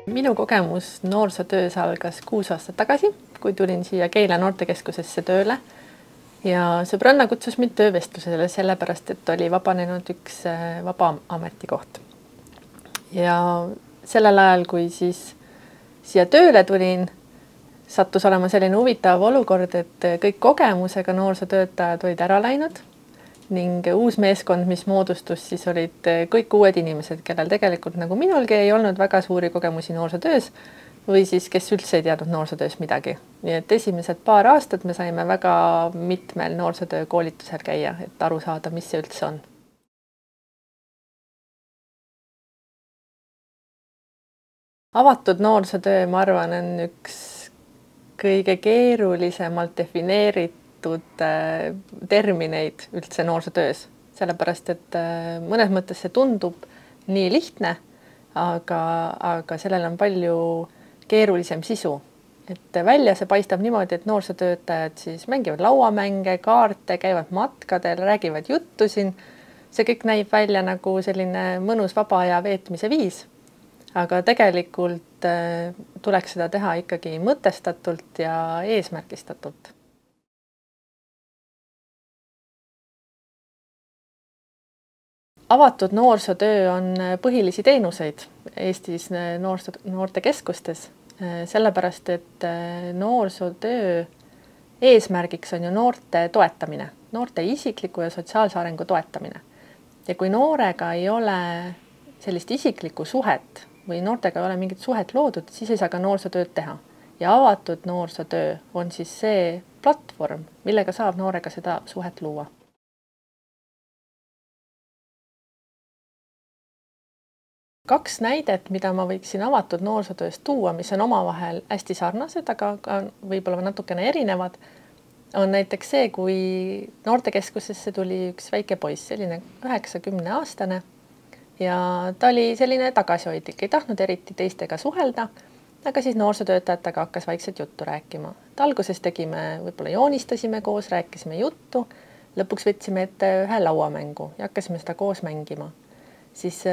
Minu kogemus noorsootöös algas 6 aastat tagasi, kui tulin siia Keila noortekeskusesse tööle ja sõbranna kutsus mind töövestlusele sellepärast, et oli vabanenud üks vaba ametikoht. Ja sellel ajal, kui siis siia tööle tulin, sattus olema selline huvitav olukord, et kõik kogemusega noorsootöötajad olid ära läinud ning uus meeskond, mis moodustus, siis olid kõik uued inimesed, kellel tegelikult nagu minulgi ei olnud väga suuri kogemusi noorsootöös või siis kes üldse ei teadnud noorsootöös midagi. Nii et esimesed paar aastat me saime väga mitmel noorsootöö koolitusel käia, et aru saada, mis see üldse on. Avatud noorsootöö, ma arvan, on üks kõige keerulisemalt defineeritud termineid üldse noorsootöös, sellepärast et mõnes mõttes see tundub nii lihtne, aga sellel on palju keerulisem sisu. Et välja see paistab niimoodi, et noorsootöötajad siis mängivad lauamänge, kaarte, käivad matkadel, räägivad juttu siin. See kõik näib välja nagu selline mõnus vaba aja veetmise viis, aga tegelikult tuleks seda teha ikkagi mõtestatult ja eesmärgistatult. Avatud noorsootöö on põhilisi teenuseid Eestis noortekeskustes, sellepärast et noorsootöö eesmärgiks on ju noorte toetamine, noorte isikliku ja sotsiaalse arengu toetamine. Ja kui noorega ei ole sellist isiklikku suhet või noortega ei ole mingit suhet loodud, siis ei saa ka noorsootööd teha. Ja avatud noorsootöö on siis see platvorm, millega saab noorega seda suhet luua. Kaks näidet, mida ma võiksin avatud noorsootööst tuua, mis on omavahel hästi sarnased, aga ka võib-olla natukene erinevad, on näiteks see, kui noortekeskusesse tuli üks väike poiss, selline 9-10-aastane ja ta oli selline tagasihoidlik, ei tahtnud eriti teistega suhelda, aga siis noorsootöötajatega hakkas vaikselt juttu rääkima. Alguses tegime, võib-olla joonistasime koos, rääkisime juttu, lõpuks võtsime ette ühe lauamängu ja hakkasime seda koos mängima. Siis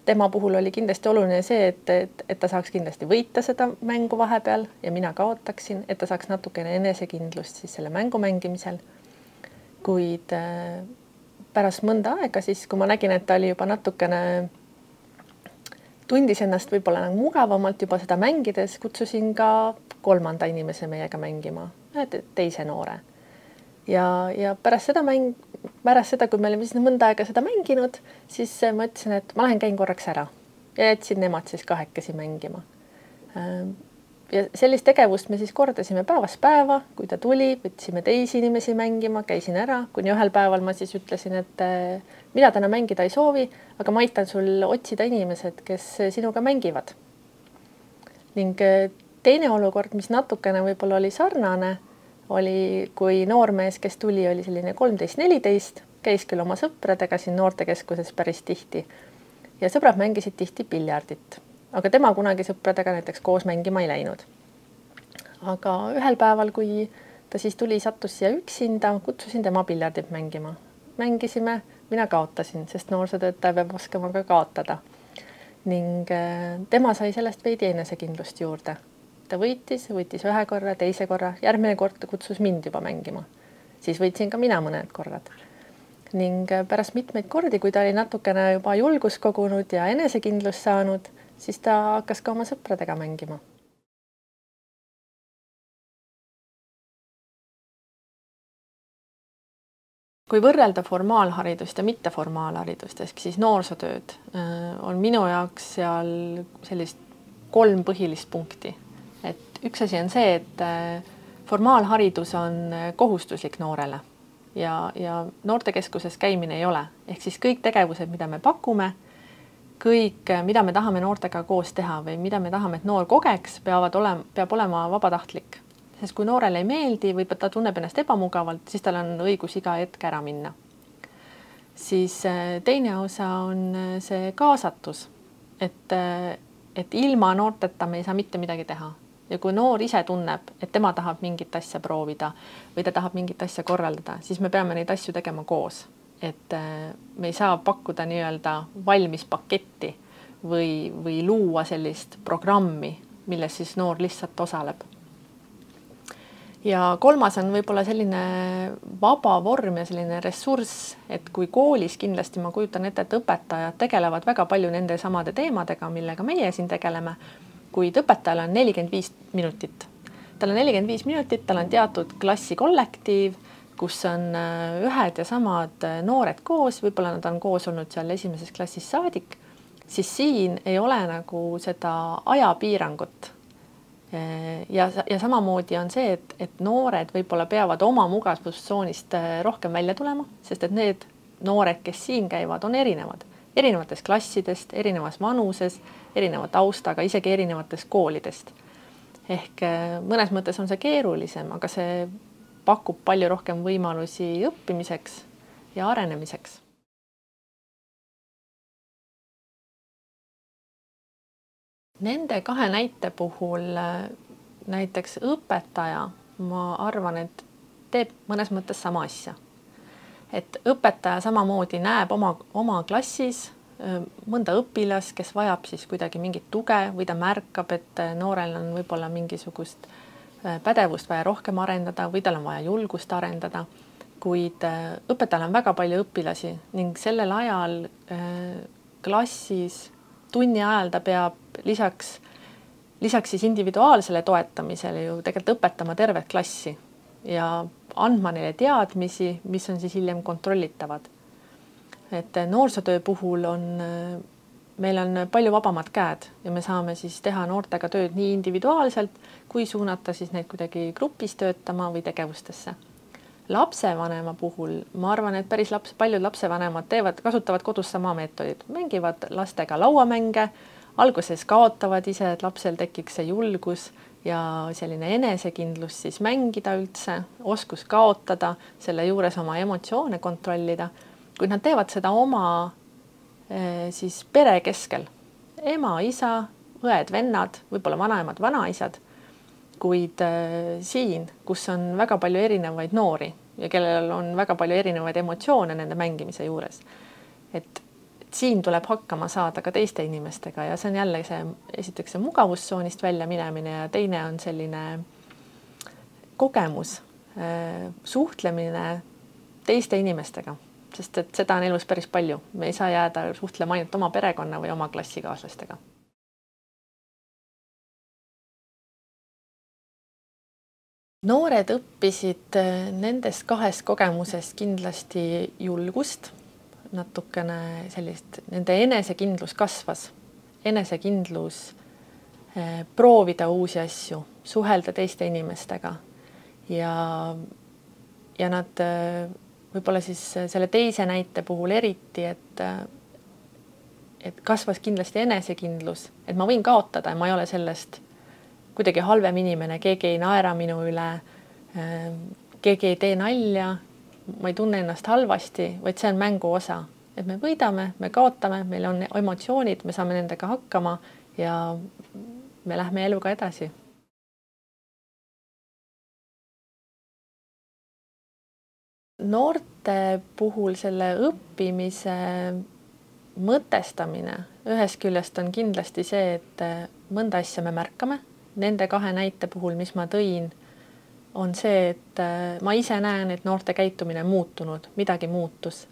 tema puhul oli kindlasti oluline see, et ta saaks kindlasti võita seda mängu vahepeal ja mina kaotaksin, et ta saaks natukene enesekindlust siis selle mängu mängimisel. Kuid pärast mõnda aega siis, kui ma nägin, et ta oli juba natukene tundis ennast võib-olla mugavamalt juba seda mängides, kutsusin ka 3. inimese meiega mängima, teise noore. Ja pärast seda, kui me olime mõnda aega seda mänginud, siis ma ütlesin, et ma lähen käin korraks ära ja jätsin nemad siis kahekesi mängima. Ja sellist tegevust me siis kordasime päevast päeva, kui ta tuli, võtsime teisi inimesi mängima, käisin ära, kuni ühel päeval ma siis ütlesin, et mina täna mängida ei soovi, aga ma aitan sul otsida inimesed, kes sinuga mängivad. Ning teine olukord, mis natukene võib-olla oli sarnane, oli, kui noormees, kes tuli, oli selline 13-14, käis küll oma sõpradega siin noortekeskuses päris tihti ja sõbrad mängisid tihti piljardit, aga tema kunagi sõpradega näiteks koos mängima ei läinud. Aga ühel päeval, kui ta siis tuli, sattus siia üksinda, kutsusin tema piljardit mängima. Mängisime, mina kaotasin, sest noorsootöötaja peab oskama ka kaotada. Ning tema sai sellest veidi enesekindlust juurde. Ta võitis ühe korra, teise korra, järgmine kord kutsus mind juba mängima. Siis võitsin ka mina mõned korrad. Ning pärast mitmeid kordi, kui ta oli natukene juba julgus kogunud ja enesekindlust saanud, siis ta hakkas ka oma sõpradega mängima. Kui võrrelda formaalharidust ja mitteformaalharidust, ehk siis noorsootööd, on minu jaoks seal sellist 3 põhilist punkti. Et üks asi on see, et formaalharidus on kohustuslik noorele ja noortekeskuses käimine ei ole. Ehk siis kõik tegevused, mida me pakume, kõik, mida me tahame noortega koos teha või mida me tahame, et noor kogeks, peab olema vabatahtlik. Sest kui noorele ei meeldi või ta tunneb ennast ebamugavalt, siis tal on õigus iga hetk ära minna. Siis teine osa on see kaasatus, et ilma noorteta me ei saa mitte midagi teha. Ja kui noor ise tunneb, et tema tahab mingit asja proovida või ta tahab mingit asja korraldada, siis me peame neid asju tegema koos. Et me ei saa pakkuda nii-öelda valmis paketti, või luua sellist programmi, milles siis noor lihtsalt osaleb. Ja kolmas on võib-olla selline vaba vorm ja selline ressurss, et kui koolis kindlasti ma kujutan ette, et õpetajad tegelevad väga palju nende samade teemadega, millega meie siin tegeleme, kuid õpetajal on 45 minutit. Tal on 45 minutit, tal on teatud klassikollektiiv, kus on ühed ja samad noored koos, võib-olla nad on koos olnud seal esimeses klassis saadik, siis siin ei ole nagu seda ajapiirangut. Ja samamoodi on see, et noored võib-olla peavad oma mugavustsoonist rohkem välja tulema, sest et need noored, kes siin käivad, on erinevad. Erinevatest klassidest, erinevas vanuses, erineva taustaga, isegi erinevatest koolidest. Ehk mõnes mõttes on see keerulisem, aga see pakub palju rohkem võimalusi õppimiseks ja arenemiseks. Nende kahe näite puhul näiteks õpetaja, ma arvan, et teeb mõnes mõttes sama asja. Et õpetaja samamoodi näeb oma klassis mõnda õpilas, kes vajab siis kuidagi mingit tuge või ta märkab, et noorel on võib-olla mingisugust pädevust vaja rohkem arendada või tal on vaja julgust arendada, kuid õpetajal on väga palju õpilasi ning sellel ajal klassis tunni ajal ta peab lisaks siis individuaalsele toetamisele ju tegelikult õpetama tervet klassi ja andma neile teadmisi, mis on siis hiljem kontrollitavad. Et noorsootöö puhul meil on palju vabamad käed ja me saame siis teha noortega tööd nii individuaalselt, kui suunata siis neid kuidagi grupis töötama või tegevustesse. Lapsevanema puhul ma arvan, et päris paljud lapsevanemad kasutavad kodus sama meetodit, mängivad lastega lauamänge, alguses kaotavad ise, et lapsel tekiks see julgus ja selline enesekindlus siis mängida üldse, oskus kaotada, selle juures oma emotsioone kontrollida, kuid nad teevad seda oma siis pere keskel. Ema, isa, õed, vennad, võib-olla vanaemad, vanaisad, kuid siin, kus on väga palju erinevaid noori ja kellel on väga palju erinevaid emotsioone nende mängimise juures. Et siin tuleb hakkama saada ka teiste inimestega ja see on jälle esiteks see mugavustsoonist välja minemine ja teine on selline kogemus, suhtlemine teiste inimestega, sest et seda on elus päris palju. Me ei saa jääda suhtlema ainult oma perekonna või oma klassikaaslastega. Noored õppisid nendest kahest kogemusest kindlasti julgust, natukene sellist, nende enesekindlus kasvas, enesekindlus proovida uusi asju, suhelda teiste inimestega ja nad võib-olla siis selle teise näite puhul eriti, et kasvas kindlasti enesekindlus, et ma võin kaotada ja ma ei ole sellest kuidagi halvem inimene, keegi ei naera minu üle, keegi ei tee nalja, ma ei tunne ennast halvasti, vaid see on mängu osa. Et me võidame, me kaotame, meil on emotsioonid, me saame nendega hakkama ja me lähme eluga edasi. Noorte puhul selle õppimise mõtestamine ühest küljest on kindlasti see, et mõnda asja me märkame. Nende kahe näite puhul, mis ma tõin, on see, et ma ise näen, et noorte käitumine muutunud, midagi muutus.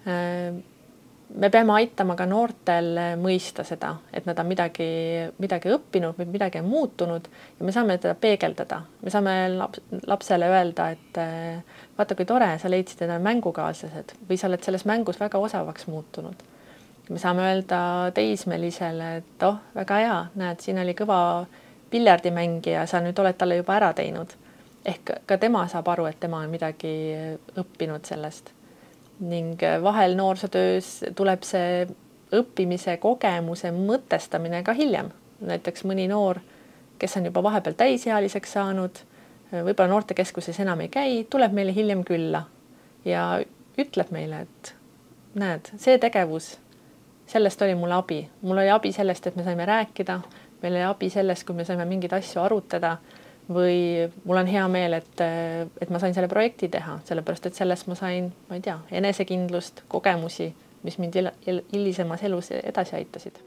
Me peame aitama ka noortel mõista seda, et nad on midagi õppinud või midagi on muutunud ja me saame teda peegeldada. Me saame lapsele öelda, et vaata kui tore, sa leidsid endale mängukaaslased või sa oled selles mängus väga osavaks muutunud. Me saame öelda teismelisele, et väga hea, näed, siin oli kõva piljardimängija, sa nüüd oled talle juba ära teinud. Ehk ka tema saab aru, et tema on midagi õppinud sellest. Ning vahel noorsootöös tuleb see õppimise kogemuse mõtestamine ka hiljem. Näiteks mõni noor, kes on juba vahepeal täisealiseks saanud, võib-olla noortekeskuses enam ei käi, tuleb meile hiljem külla ja ütleb meile, et näed, see tegevus, sellest oli mul abi. Mul oli abi sellest, et me saime rääkida, meil oli abi sellest, kui me saime mingeid asju arutada või mul on hea meel, et ma sain selle projekti teha, sellepärast, et sellest ma sain, ma ei tea, enesekindlust, kogemusi mis mind hilisemas elus edasi aitasid.